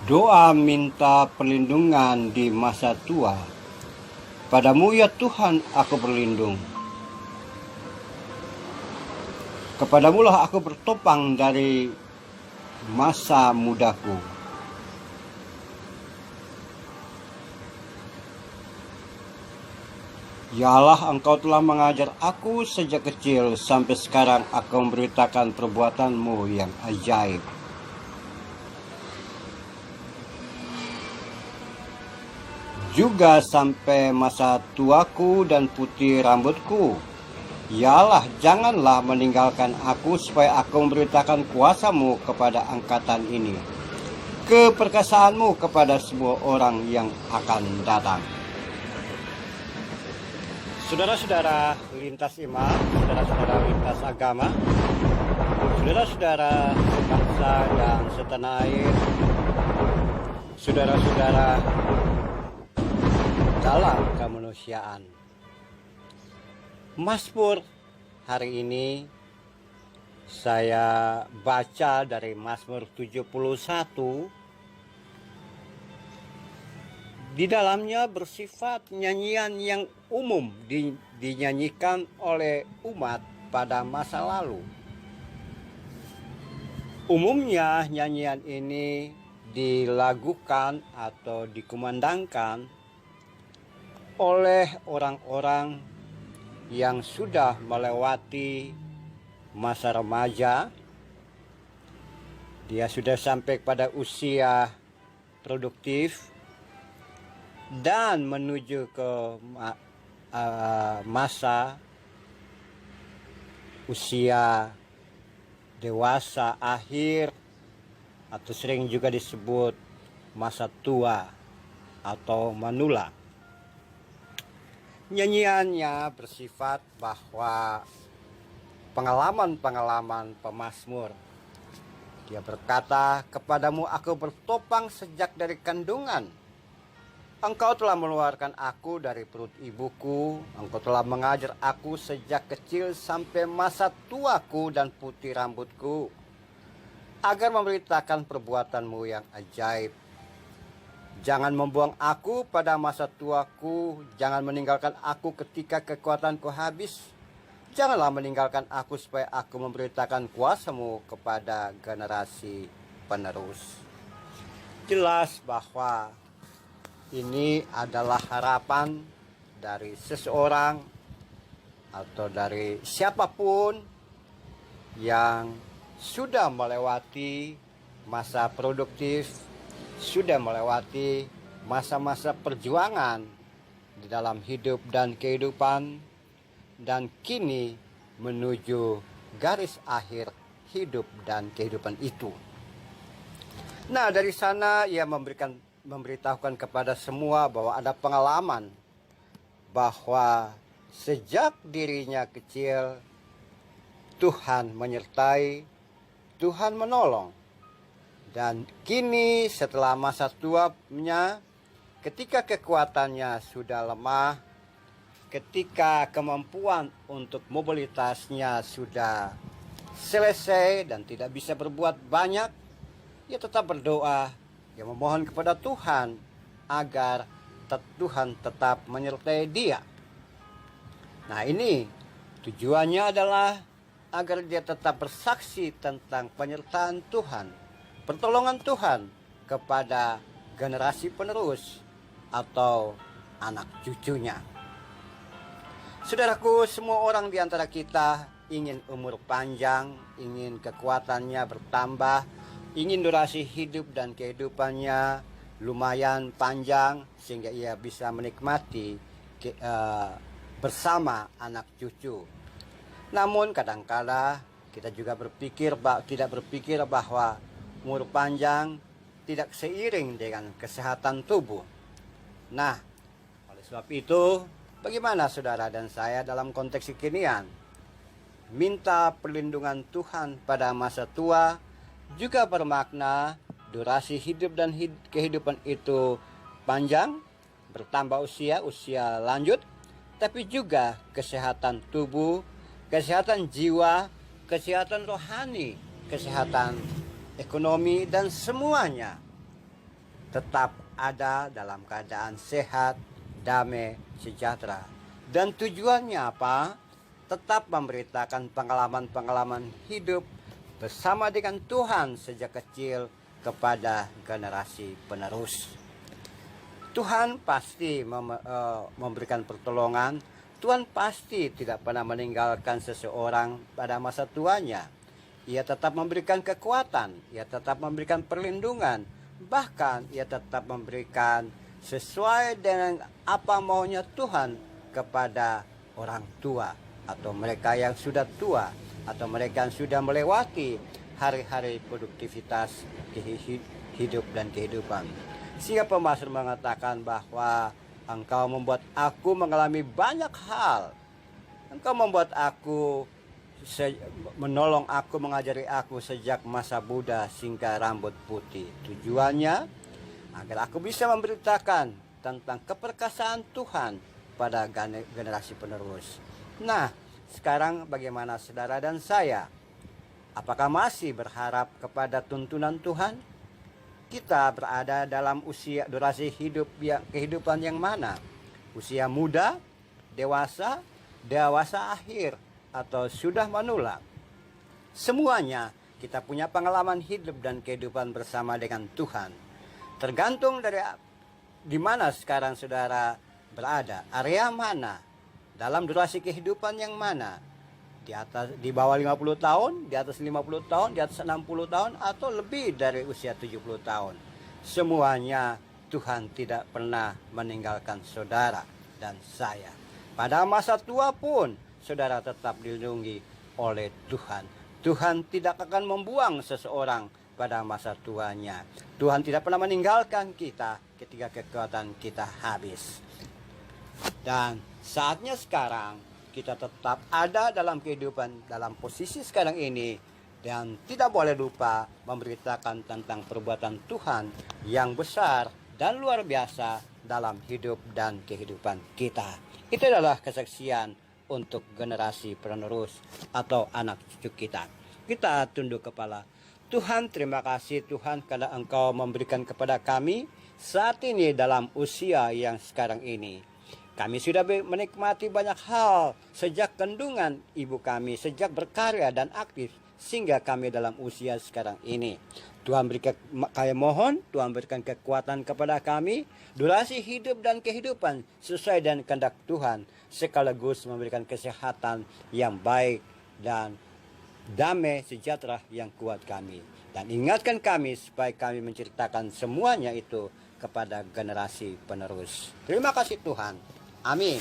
Doa minta perlindungan di masa tua. Padamu ya Tuhan aku berlindung. Kepadamulah aku bertopang dari masa mudaku. Ya Allah, Engkau telah mengajar aku sejak kecil sampai sekarang aku memberitakan perbuatan-Mu yang ajaib. Juga sampai masa tuaku dan putih rambutku. Ya Allah, janganlah meninggalkan aku supaya aku memberitakan kuasa-Mu kepada angkatan ini, keperkasaanmu kepada semua orang yang akan datang. Saudara-saudara lintas iman, saudara-saudara lintas agama, saudara-saudara sebangsa dan setanah air, saudara-saudara dalam kemanusiaan. Mazmur hari ini saya baca dari Mazmur 71. Di dalamnya bersifat nyanyian yang umum dinyanyikan oleh umat pada masa lalu. Umumnya nyanyian ini dilakukan atau dikumandangkan oleh orang-orang yang sudah melewati masa remaja. Dia sudah sampai pada usia produktif dan menuju ke masa usia dewasa akhir, atau sering juga disebut masa tua atau manula. Nyanyiannya bersifat bahwa pengalaman-pengalaman pemazmur. Dia berkata, "Kepadamu aku bertopang sejak dari kandungan. Engkau telah mengeluarkan aku dari perut ibuku. Engkau telah mengajar aku sejak kecil sampai masa tuaku dan putih rambutku, agar memberitakan perbuatan-Mu yang ajaib. Jangan membuang aku pada masa tuaku. Jangan meninggalkan aku ketika kekuatanku habis. Janganlah meninggalkan aku supaya aku memberitakan kuasa-Mu kepada generasi penerus." Jelas bahwa ini adalah harapan dari seseorang atau dari siapapun yang sudah melewati masa produktif, sudah melewati masa-masa perjuangan di dalam hidup dan kehidupan, dan kini menuju garis akhir hidup dan kehidupan itu. Nah, dari sana ia memberitahukan kepada semua bahwa ada pengalaman bahwa sejak dirinya kecil Tuhan menyertai, Tuhan menolong. Dan kini setelah masa tuanya, ketika kekuatannya sudah lemah, ketika kemampuan untuk mobilitasnya sudah selesai dan tidak bisa berbuat banyak, ia tetap berdoa, ia memohon kepada Tuhan agar Tuhan tetap menyertai dia. Nah, ini tujuannya adalah agar dia tetap bersaksi tentang penyertaan Tuhan, pertolongan Tuhan kepada generasi penerus atau anak cucunya. Saudaraku, semua orang di antara kita ingin umur panjang, ingin kekuatannya bertambah, ingin durasi hidup dan kehidupannya lumayan panjang sehingga ia bisa menikmati bersama anak cucu. Namun kadang-kala kita juga tidak berpikir bahwa umur panjang tidak seiring dengan kesehatan tubuh. Nah, oleh sebab itu, bagaimana saudara dan saya dalam konteks kekinian? Minta perlindungan Tuhan pada masa tua juga bermakna durasi hidup dan kehidupan itu panjang, bertambah usia lanjut, tapi juga kesehatan tubuh, kesehatan jiwa, kesehatan rohani, kesehatan ekonomi, dan semuanya tetap ada dalam keadaan sehat, damai, sejahtera. Dan tujuannya apa? Tetap memberitakan pengalaman-pengalaman hidup bersama dengan Tuhan sejak kecil kepada generasi penerus. Tuhan pasti memberikan pertolongan. Tuhan pasti tidak pernah meninggalkan seseorang pada masa tuanya. Ia tetap memberikan kekuatan, ia tetap memberikan perlindungan, bahkan ia tetap memberikan sesuai dengan apa maunya Tuhan kepada orang tua atau mereka yang sudah tua atau mereka yang sudah melewati hari-hari produktivitas hidup dan kehidupan. Sehingga pemazmur mengatakan bahwa Engkau membuat aku mengalami banyak hal. Engkau membuat aku, menolong aku, mengajari aku sejak masa muda hingga rambut putih. Tujuannya agar aku bisa memberitakan tentang keperkasaan Tuhan pada generasi penerus. Nah, sekarang bagaimana saudara dan saya? Apakah masih berharap kepada tuntunan Tuhan? Kita berada dalam usia durasi kehidupan yang mana? Usia muda, dewasa, dewasa akhir, atau sudah menula? Semuanya kita punya pengalaman hidup dan kehidupan bersama dengan Tuhan. Tergantung dari di mana sekarang saudara berada, area mana, dalam durasi kehidupan yang mana. Di bawah 50 tahun, di atas 50 tahun, di atas 60 tahun, atau lebih dari usia 70 tahun. Semuanya Tuhan tidak pernah meninggalkan saudara dan saya. Pada masa tua pun, saudara tetap dilindungi oleh Tuhan. Tuhan tidak akan membuang seseorang pada masa tuanya. Tuhan tidak pernah meninggalkan kita ketika kekuatan kita habis. Dan saatnya sekarang, kita tetap ada dalam kehidupan, dalam posisi sekarang ini. Dan tidak boleh lupa memberitakan tentang perbuatan Tuhan yang besar dan luar biasa dalam hidup dan kehidupan kita. Itu adalah kesaksian untuk generasi penerus atau anak cucu kita. Kita tunduk kepala. Tuhan, terima kasih Tuhan karena Engkau memberikan kepada kami saat ini dalam usia yang sekarang ini. Kami sudah menikmati banyak hal sejak kandungan ibu kami, sejak berkarya dan aktif, sehingga kami dalam usia sekarang ini. Tuhan berikan, kami mohon, Tuhan berikan kekuatan kepada kami, durasi hidup dan kehidupan sesuai dengan kehendak Tuhan, sekaligus memberikan kesehatan yang baik dan damai sejahtera yang kuat kami. Dan ingatkan kami supaya kami menceritakan semuanya itu kepada generasi penerus. Terima kasih Tuhan. Amin.